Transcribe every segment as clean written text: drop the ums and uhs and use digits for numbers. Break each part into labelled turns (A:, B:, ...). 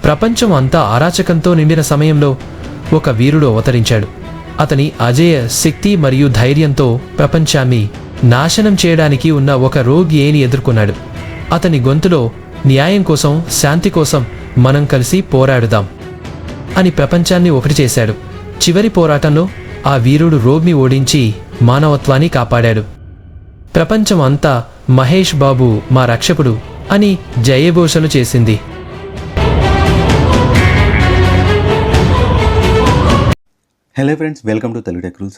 A: ప్రపంచం అంతా అరాచకంతో నిండిన సమయంలో ఒక వీరుడు అవతరించాడు. అతని అజేయ శక్తి మరియు ధైర్యంతో ప్రపంచాన్ని నాశనం చేయడానికి ఉన్న ఒక రోగిని ఎదుర్కొన్నాడు. అతని గొంతులో న్యాయం కోసం, శాంతి కోసం మనం కలిసి పోరాడుదాం అని ప్రపంచాన్ని ఒకటి చేశాడు. చివరి పోరాటంలో ఆ వీరుడు రోగ్ని ఓడించి మానవత్వాన్ని కాపాడాడు. ప్రపంచం అంతా మహేష్ బాబు మా రక్షకుడు అని జయఘోషలు చేసింది.
B: Hello friends, welcome to Telugu tech rules.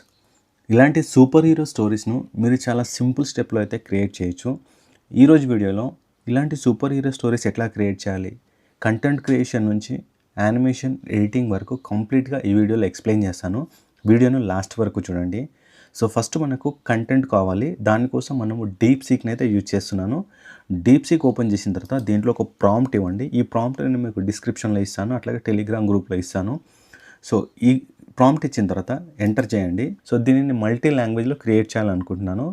B: ఇలాంటి సూపర్ హీరో స్టోరీస్ను మీరు చాలా సింపుల్ స్టెప్లో అయితే క్రియేట్ చేయొచ్చు. ఈరోజు వీడియోలో ఇలాంటి సూపర్ హీరో స్టోరీస్ ఎట్లా క్రియేట్ చేయాలి, కంటెంట్ క్రియేషన్ నుంచి యానిమేషన్ ఎడిటింగ్ వరకు కంప్లీట్గా ఈ వీడియోలో ఎక్స్ప్లెయిన్ చేస్తాను. వీడియోను లాస్ట్ వరకు చూడండి. సో ఫస్ట్ మనకు కంటెంట్ కావాలి. దానికోసం మనము డీప్ సీక్ని అయితే యూజ్ చేస్తున్నాను. డీప్ సీక్ ఓపెన్ చేసిన తర్వాత దీంట్లో ఒక ప్రాంప్ట్ ఇవ్వండి. ఈ ప్రాంప్ట్ నేను మీకు డిస్క్రిప్షన్లో ఇస్తాను, అట్లాగే టెలిగ్రామ్ గ్రూప్లో ఇస్తాను. సో ఈ ప్రాంప్ట్ ఇచ్చిన తర్వాత ఎంటర్ చేయండి. సో దీనిని మల్టీ లాంగ్వేజ్లో క్రియేట్ చేయాలనుకుంటున్నాను.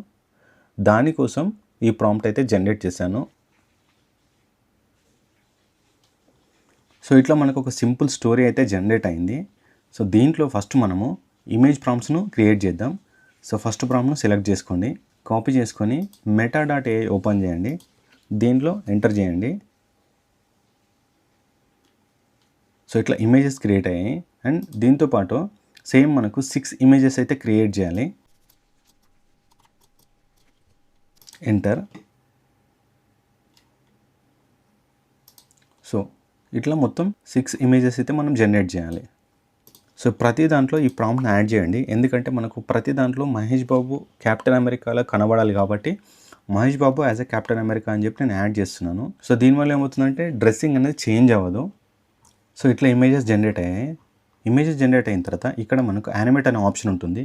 B: దానికోసం ఈ ప్రాంప్ట్ అయితే జనరేట్ చేశాను. సో ఇట్లా మనకు ఒక సింపుల్ స్టోరీ అయితే జనరేట్ అయింది. సో దీంట్లో ఫస్ట్ మనము ఇమేజ్ ప్రాంప్ట్స్ను క్రియేట్ చేద్దాం. సో ఫస్ట్ ప్రాంప్ట్ను సెలెక్ట్ చేసుకోండి, కాపీ చేసుకొని meta.ai ఓపెన్ చేయండి. దీంట్లో ఎంటర్ చేయండి. సో ఇట్లా ఇమేజెస్ క్రియేట్ అయ్యాయి. అండ్ దీంతోపాటు సేమ్ మనకు 6 ఇమేజెస్ అయితే క్రియేట్ చేయాలి. ఎంటర్. సో ఇట్లా మొత్తం 6 ఇమేజెస్ అయితే మనం జనరేట్ చేయాలి. సో ప్రతి దాంట్లో ఈ ప్రాంప్ట్ని యాడ్ చేయండి. ఎందుకంటే మనకు ప్రతి దాంట్లో మహేష్ బాబు కెప్టెన్ అమెరికాలో కనబడాలి కాబట్టి Mahesh Babu as a captain America అని చెప్పి నేను యాడ్ చేస్తున్నాను. సో దీనివల్ల ఏమవుతుందంటే డ్రెస్సింగ్ అనేది చేంజ్ అవ్వదు. సో ఇట్లా ఇమేజెస్ జనరేట్ అయ్యాయి. ఇమేజెస్ జనరేట్ అయిన తర్వాత ఇక్కడ మనకు యానిమేట్ అనే ఆప్షన్ ఉంటుంది.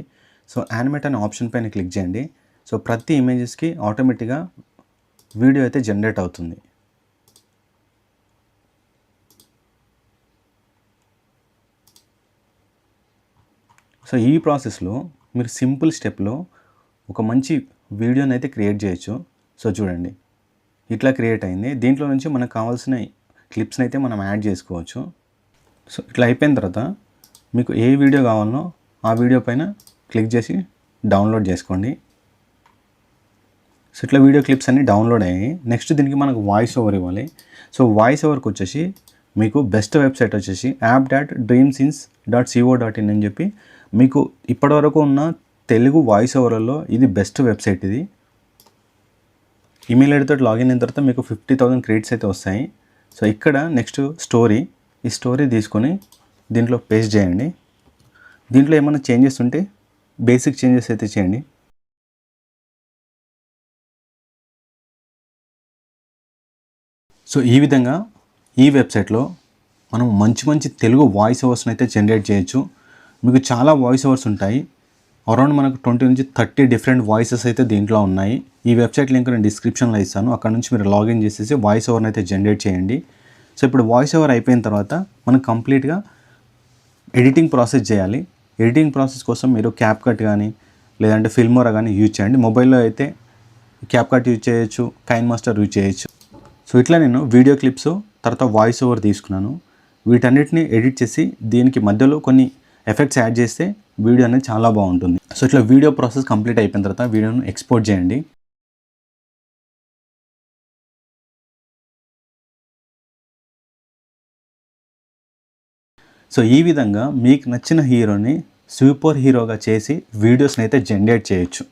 B: సో యానిమేట్ అనే ఆప్షన్ పైన క్లిక్ చేయండి. సో ప్రతి ఇమేజెస్కి ఆటోమేటిక్గా వీడియో అయితే జనరేట్ అవుతుంది. సో ఈ ప్రాసెస్లో మీరు సింపుల్ స్టెప్లో ఒక మంచి వీడియోని అయితే క్రియేట్ చేయొచ్చు. సో చూడండి, ఇట్లా క్రియేట్ అయింది. దీంట్లో నుంచి మనకు కావాల్సిన క్లిప్స్ని అయితే మనం యాడ్ చేసుకోవచ్చు. సో ఇట్లా అయిపోయిన తర్వాత మీకు ఏ వీడియో కావాలనో ఆ వీడియో పైన క్లిక్ చేసి డౌన్లోడ్ చేసుకోండి. సో ఇట్లా వీడియో క్లిప్స్ అన్నీ డౌన్లోడ్ అయ్యాయి. నెక్స్ట్ దీనికి మనకు వాయిస్ ఓవర్ ఇవ్వాలి. సో వాయిస్ ఓవర్కి వచ్చేసి మీకు బెస్ట్ వెబ్సైట్ వచ్చేసి app.dreamscenes.co.in అని చెప్పి మీకు ఇప్పటివరకు ఉన్న తెలుగు వాయిస్ ఓవర్లలో ఇది బెస్ట్ వెబ్సైట్. ఇది ఈమెయిల్ ఐడితో లాగిన్ అయిన తర్వాత మీకు 50,000 క్రెడిట్స్ అయితే వస్తాయి. సో ఇక్కడ నెక్స్ట్ స్టోరీ, ఈ స్టోరీ తీసుకొని దీంట్లో పేస్ట్ చేయండి. దీంట్లో ఏమైనా చేంజెస్ ఉంటే బేసిక్ చేంజెస్ అయితే చేయండి. సో ఈ విధంగా ఈ వెబ్సైట్లో మనం మంచి మంచి తెలుగు వాయిస్ ఓవర్స్ని అయితే జనరేట్ చేయొచ్చు. మీకు చాలా వాయిస్ ఓవర్స్ ఉంటాయి. అరౌండ్ మనకు 20 నుంచి 30 డిఫరెంట్ వాయిసెస్ అయితే దీంట్లో ఉన్నాయి. ఈ వెబ్సైట్ లింక్ నేను డిస్క్రిప్షన్లో ఇస్తాను. అక్కడ నుంచి మీరు లాగిన్ చేసేసి వాయిస్ ఓవర్ని అయితే జనరేట్ చేయండి. సో ఇప్పుడు వాయిస్ ఓవర్ అయిపోయిన తర్వాత మనం కంప్లీట్గా ఎడిటింగ్ ప్రాసెస్ చేయాలి. ఎడిటింగ్ ప్రాసెస్ కోసం మీరు క్యాప్కట్ కానీ లేదంటే ఫిల్మోరా కానీ యూజ్ చేయండి. మొబైల్లో అయితే క్యాప్కట్ యూజ్ చేయొచ్చు, కైన్మాస్టర్ యూజ్ చేయొచ్చు. సో ఇట్లా నేను వీడియో క్లిప్స్ తర్వాత వాయిస్ ఓవర్ తీసుకున్నాను. వీటన్నిటిని ఎడిట్ చేసి దీనికి మధ్యలో కొన్ని ఎఫెక్ట్స్ యాడ్ చేస్తే వీడియో అనేది చాలా బాగుంటుంది. సో ఇట్లా వీడియో ప్రాసెస్ కంప్లీట్ అయిపోయిన తర్వాత వీడియోను ఎక్స్పోర్ట్ చేయండి. సో ఈ విధంగా మీకు నచ్చిన హీరోని సూపర్ హీరోగా చేసి వీడియోస్ని అయితే జనరేట్ చేయొచ్చు.